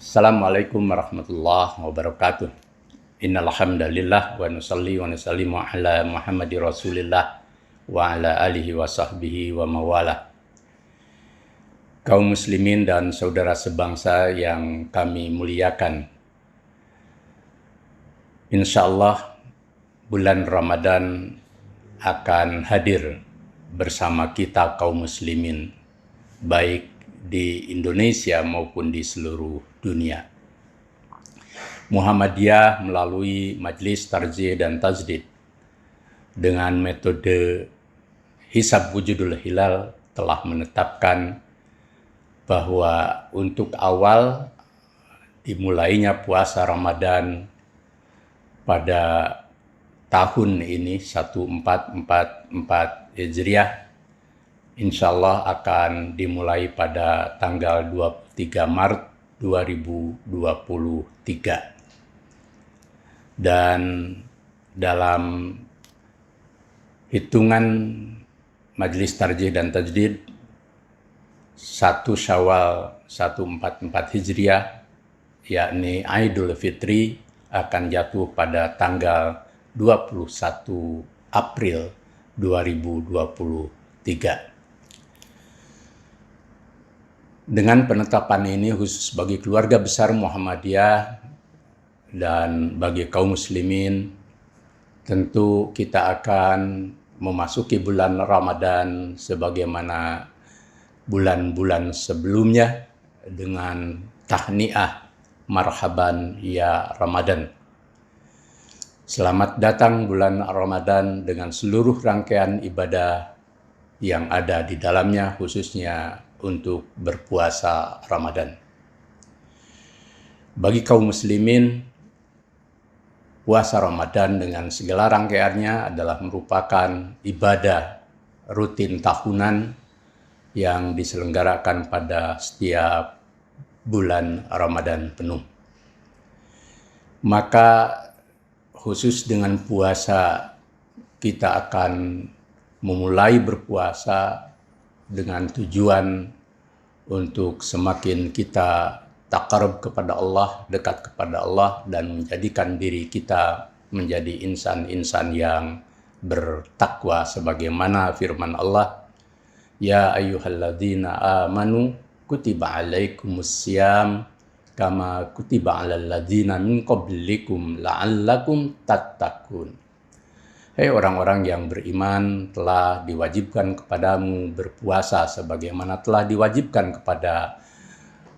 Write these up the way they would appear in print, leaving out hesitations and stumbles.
Assalamualaikum warahmatullahi wabarakatuh. Innal hamdalillah wa nusalli wa nusallimu ala Muhammadir Rasulillah wa ala alihi wa sahbihi wa mawala. Kaum muslimin dan saudara sebangsa yang kami muliakan. Insyaallah bulan Ramadan akan hadir bersama kita kaum muslimin, baik di Indonesia maupun di seluruh dunia. Muhammadiyah melalui Majelis Tarjih dan Tajdid dengan metode Hisab Wujudul Hilal telah menetapkan bahwa untuk awal dimulainya puasa Ramadan pada tahun ini 1444 Hijriah insyaallah akan dimulai pada tanggal 23 Maret 2023. Dan dalam hitungan Majelis Tarjih dan Tajdid 1 Syawal 1444 Hijriah, yakni Idul Fitri, akan jatuh pada tanggal 21 April 2023. Dengan penetapan ini khusus bagi keluarga besar Muhammadiyah dan bagi kaum muslimin, tentu kita akan memasuki bulan Ramadan sebagaimana bulan-bulan sebelumnya dengan tahniah marhaban ya Ramadan. Selamat datang bulan Ramadan dengan seluruh rangkaian ibadah yang ada di dalamnya, khususnya untuk berpuasa Ramadan. Bagi kaum muslimin, puasa Ramadan dengan segala rangkaiannya adalah merupakan ibadah rutin tahunan yang diselenggarakan pada setiap bulan Ramadan penuh. Maka khusus dengan puasa, kita akan memulai berpuasa dengan tujuan untuk semakin kita taqarrub kepada Allah, dekat kepada Allah, dan menjadikan diri kita menjadi insan-insan yang bertakwa sebagaimana firman Allah, ya ayyuhalladzina amanu kutiba alaikumussyam kama kutiba alal ladzina min qablikum la'allakum tattaqun. Hei orang-orang yang beriman, telah diwajibkan kepadamu berpuasa sebagaimana telah diwajibkan kepada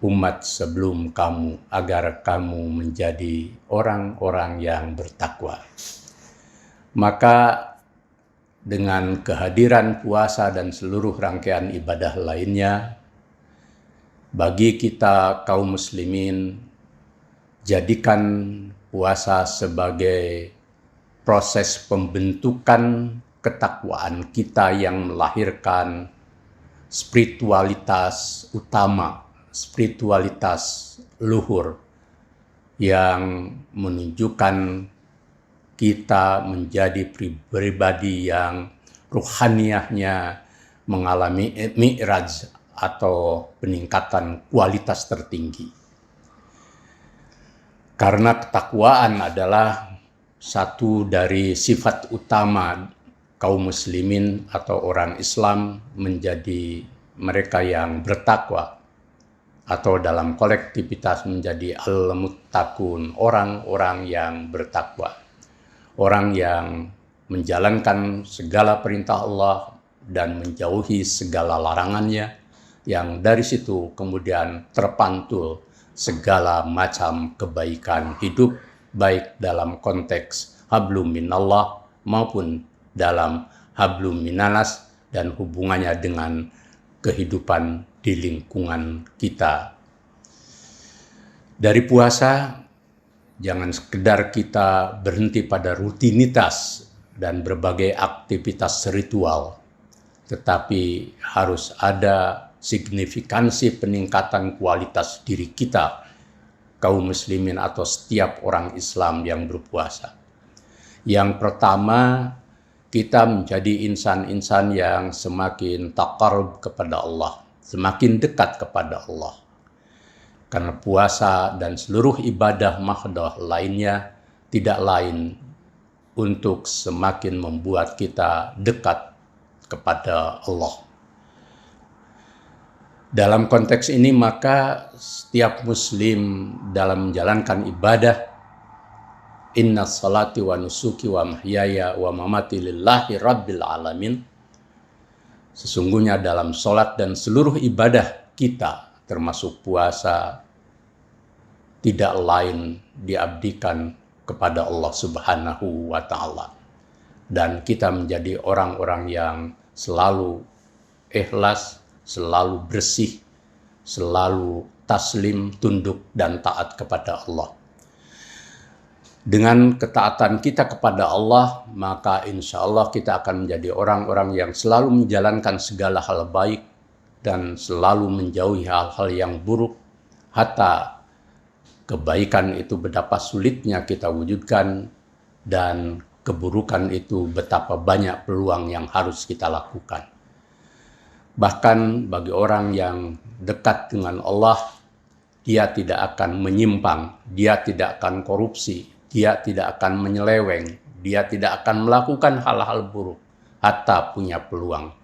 umat sebelum kamu, agar kamu menjadi orang-orang yang bertakwa. Maka dengan kehadiran puasa dan seluruh rangkaian ibadah lainnya, bagi kita kaum muslimin, jadikan puasa sebagai proses pembentukan ketakwaan kita yang melahirkan spiritualitas utama, spiritualitas luhur yang menunjukkan kita menjadi pribadi yang ruhaniyahnya mengalami mi'raj atau peningkatan kualitas tertinggi. Karena ketakwaan adalah satu dari sifat utama kaum muslimin atau orang Islam menjadi mereka yang bertakwa, atau dalam kolektivitas menjadi al-muttaqun, orang-orang yang bertakwa. Orang yang menjalankan segala perintah Allah dan menjauhi segala larangannya, yang dari situ kemudian terpantul segala macam kebaikan hidup, baik dalam konteks hablum minallah maupun dalam hablum minanas dan hubungannya dengan kehidupan di lingkungan kita. Dari puasa, jangan sekedar kita berhenti pada rutinitas dan berbagai aktivitas ritual, tetapi harus ada signifikansi peningkatan kualitas diri kita, kaum muslimin atau setiap orang Islam yang berpuasa. Yang pertama, kita menjadi insan-insan yang semakin taqarrub kepada Allah, semakin dekat kepada Allah. Karena puasa dan seluruh ibadah mahdoh lainnya tidak lain untuk semakin membuat kita dekat kepada Allah. Dalam konteks ini maka setiap muslim dalam menjalankan ibadah, inna salati wa nusuki wa mahyaya wa mamati lillahi rabbil alamin, sesungguhnya dalam sholat dan seluruh ibadah kita termasuk puasa tidak lain diabdikan kepada Allah Subhanahu wa Ta'ala, dan kita menjadi orang-orang yang selalu ikhlas, selalu bersih, selalu taslim, tunduk dan taat kepada Allah. Dengan ketaatan kita kepada Allah, maka insya Allah kita akan menjadi orang-orang yang selalu menjalankan segala hal baik dan selalu menjauhi hal-hal yang buruk, hatta kebaikan itu betapa sulitnya kita wujudkan dan keburukan itu betapa banyak peluang yang harus kita lakukan. Bahkan bagi orang yang dekat dengan Allah, dia tidak akan menyimpang, dia tidak akan korupsi, dia tidak akan menyeleweng, dia tidak akan melakukan hal-hal buruk, hatta punya peluang.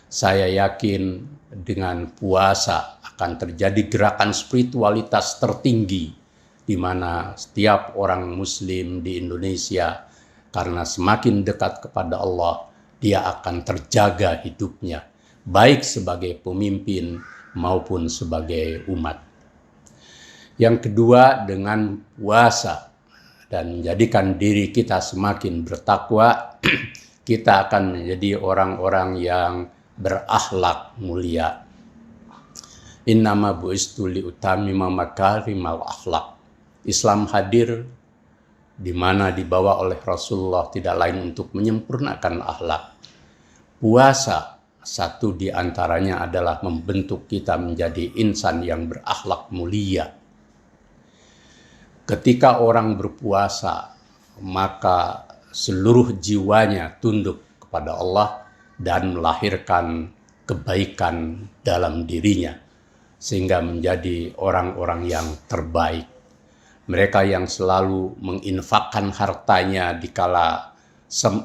Saya yakin dengan puasa akan terjadi gerakan spiritualitas tertinggi di mana setiap orang muslim di Indonesia, karena semakin dekat kepada Allah, dia akan terjaga hidupnya, baik sebagai pemimpin maupun sebagai umat. Yang kedua, dengan puasa dan menjadikan diri kita semakin bertakwa, kita akan menjadi orang-orang yang berakhlak mulia. Innama bu'istu liutamima makarimal akhlak. Islam hadir di mana dibawa oleh Rasulullah tidak lain untuk menyempurnakan akhlak. Puasa satu di antaranya adalah membentuk kita menjadi insan yang berakhlak mulia. Ketika orang berpuasa, maka seluruh jiwanya tunduk kepada Allah dan melahirkan kebaikan dalam dirinya, sehingga menjadi orang-orang yang terbaik. Mereka yang selalu menginfakkan hartanya di kala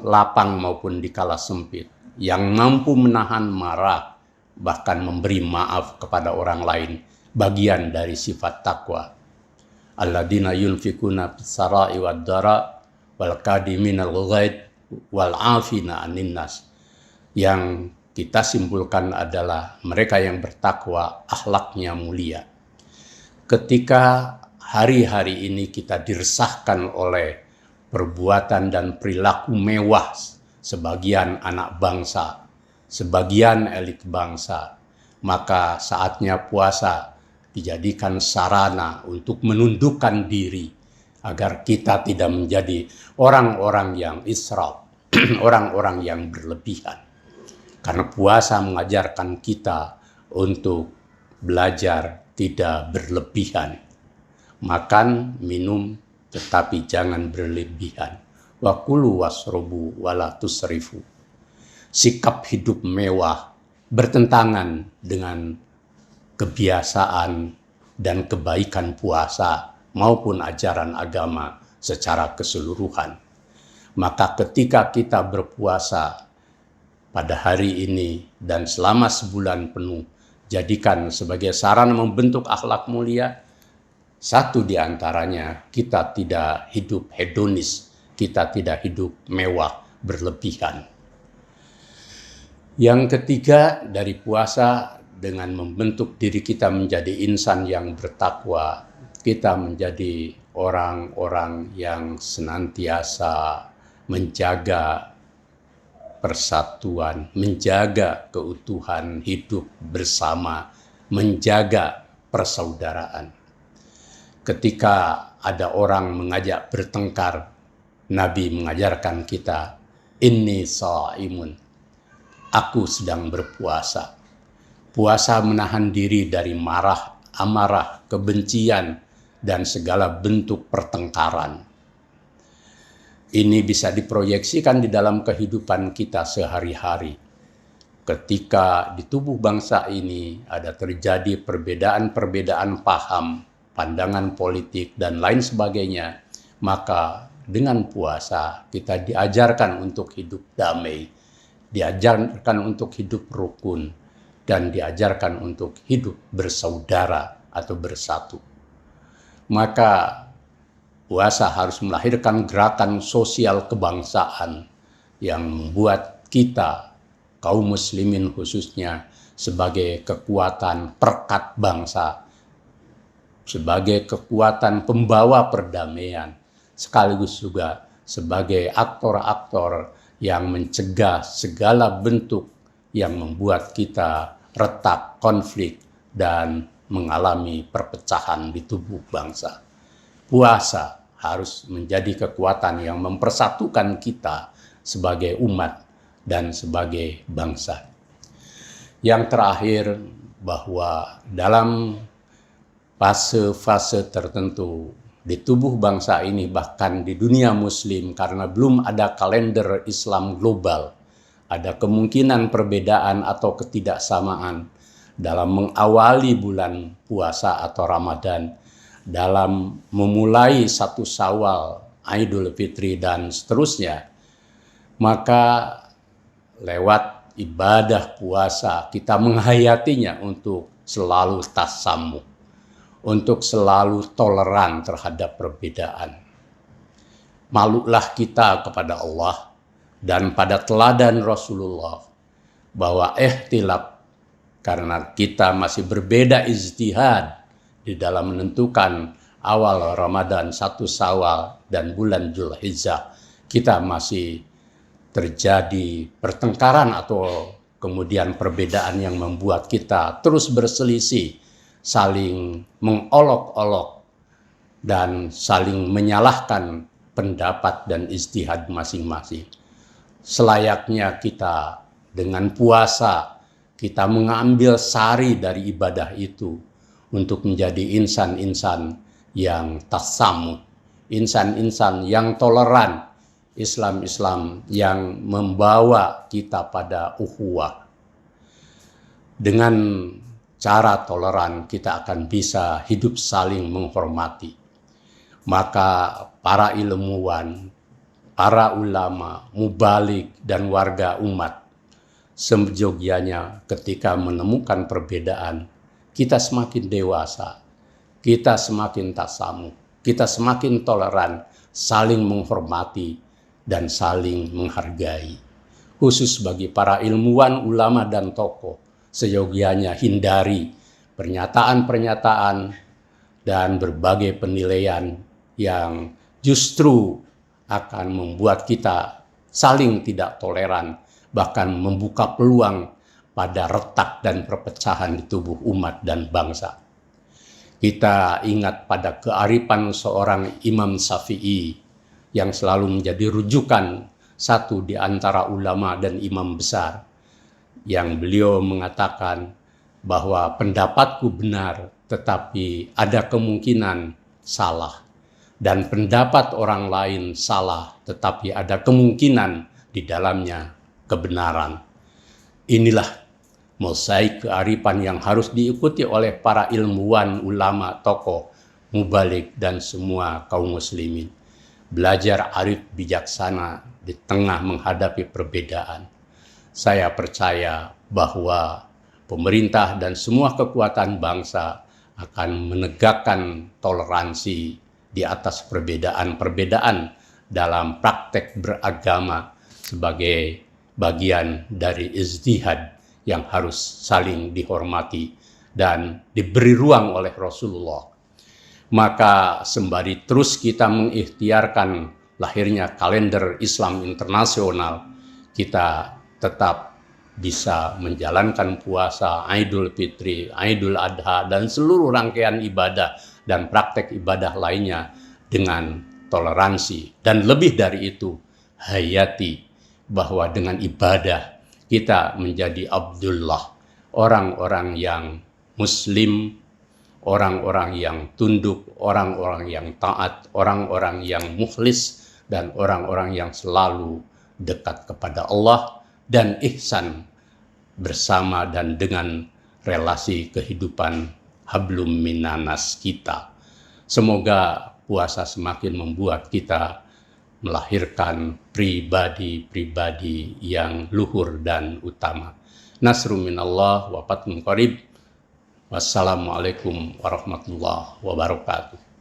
lapang maupun di kala sempit, yang mampu menahan marah, bahkan memberi maaf kepada orang lain, bagian dari sifat takwa. Alladzina yunfikuna fis-sarai wad-dara wal kadiminal ghaid wal afina 'anil nas. Yang kita simpulkan adalah mereka yang bertakwa, akhlaknya mulia. Ketika hari-hari ini kita diresahkan oleh perbuatan dan perilaku mewah sebagian anak bangsa, sebagian elit bangsa, maka saatnya puasa dijadikan sarana untuk menundukkan diri agar kita tidak menjadi orang-orang yang israf, orang-orang yang berlebihan. Karena puasa mengajarkan kita untuk belajar tidak berlebihan. Makan, minum, tetapi jangan berlebihan. Wa kulu wasrobu wala tusrifu. Sikap hidup mewah bertentangan dengan kebiasaan dan kebaikan puasa maupun ajaran agama secara keseluruhan. Maka ketika kita berpuasa pada hari ini dan selama sebulan penuh, jadikan sebagai sarana membentuk akhlak mulia. Satu di antaranya, kita tidak hidup hedonis, kita tidak hidup mewah berlebihan. Yang ketiga, dari puasa, dengan membentuk diri kita menjadi insan yang bertakwa, kita menjadi orang-orang yang senantiasa menjaga persatuan, menjaga keutuhan hidup bersama, menjaga persaudaraan. Ketika ada orang mengajak bertengkar, Nabi mengajarkan kita, inni shaimun, aku sedang berpuasa. Puasa menahan diri dari marah, amarah, kebencian, dan segala bentuk pertengkaran. Ini bisa diproyeksikan di dalam kehidupan kita sehari-hari. ketika di tubuh bangsa ini ada terjadi perbedaan-perbedaan paham, pandangan politik, dan lain sebagainya, maka dengan puasa kita diajarkan untuk hidup damai, diajarkan untuk hidup rukun, dan diajarkan untuk hidup bersaudara atau bersatu. Maka puasa harus melahirkan gerakan sosial kebangsaan yang membuat kita, kaum muslimin khususnya, sebagai kekuatan perekat bangsa, sebagai kekuatan pembawa perdamaian, sekaligus juga sebagai aktor-aktor yang mencegah segala bentuk yang membuat kita retak, konflik, dan mengalami perpecahan di tubuh bangsa. Puasa harus menjadi kekuatan yang mempersatukan kita sebagai umat dan sebagai bangsa. Yang terakhir, bahwa dalam fase-fase tertentu di tubuh bangsa ini, bahkan di dunia muslim, karena belum ada kalender Islam global, ada kemungkinan perbedaan atau ketidaksamaan dalam mengawali bulan puasa atau Ramadan, dalam memulai satu Syawal, Idul Fitri, dan seterusnya. Maka lewat ibadah puasa kita menghayatinya untuk selalu tasamuh, untuk selalu toleran terhadap perbedaan. Malulah kita kepada Allah dan pada teladan Rasulullah bahwa ikhtilaf, karena kita masih berbeda ijtihad di dalam menentukan awal Ramadan, satu Syawal, dan bulan Dzulhijjah, kita masih terjadi pertengkaran atau kemudian perbedaan yang membuat kita terus berselisih, saling mengolok-olok, dan saling menyalahkan pendapat dan ijtihad masing-masing. Selayaknya kita dengan puasa, kita mengambil sari dari ibadah itu untuk menjadi insan-insan yang tasamuh, insan-insan yang toleran, Islam-Islam yang membawa kita pada ukhuwah. Dengan cara toleran kita akan bisa hidup saling menghormati. Maka para ilmuwan, para ulama, mubalik, dan warga umat sejogjanya ketika menemukan perbedaan, kita semakin dewasa, kita semakin tasamuh, kita semakin toleran, saling menghormati, dan saling menghargai. Khusus bagi para ilmuwan, ulama, dan tokoh, seyogianya hindari pernyataan-pernyataan dan berbagai penilaian yang justru akan membuat kita saling tidak toleran, bahkan membuka peluang pada retak dan perpecahan di tubuh umat dan bangsa. Kita ingat pada kearifan seorang Imam Syafi'i yang selalu menjadi rujukan satu di antara ulama dan imam besar, yang beliau mengatakan bahwa pendapatku benar tetapi ada kemungkinan salah, dan pendapat orang lain salah tetapi ada kemungkinan di dalamnya kebenaran. Inilah mosaik kearifan yang harus diikuti oleh para ilmuwan, ulama, tokoh, mubalik, dan semua kaum muslimin. Belajar arif bijaksana di tengah menghadapi perbedaan. Saya percaya bahwa pemerintah dan semua kekuatan bangsa akan menegakkan toleransi di atas perbedaan-perbedaan dalam praktek beragama sebagai bagian dari ijtihad yang harus saling dihormati dan diberi ruang oleh Rasulullah. Maka sembari terus kita mengikhtiarkan lahirnya kalender Islam internasional, kita tetap bisa menjalankan puasa, Idul Fitri, Idul Adha, dan seluruh rangkaian ibadah dan praktek ibadah lainnya dengan toleransi. Dan lebih dari itu, hayati bahwa dengan ibadah kita menjadi Abdullah, orang-orang yang muslim, orang-orang yang tunduk, orang-orang yang taat, orang-orang yang mukhlis, dan orang-orang yang selalu dekat kepada Allah, dan ihsan bersama dan dengan relasi kehidupan hablum minanas kita. Semoga puasa semakin membuat kita melahirkan pribadi-pribadi yang luhur dan utama. Nasrun minallah wa fatun qarib. Wassalamualaikum warahmatullahi wabarakatuh.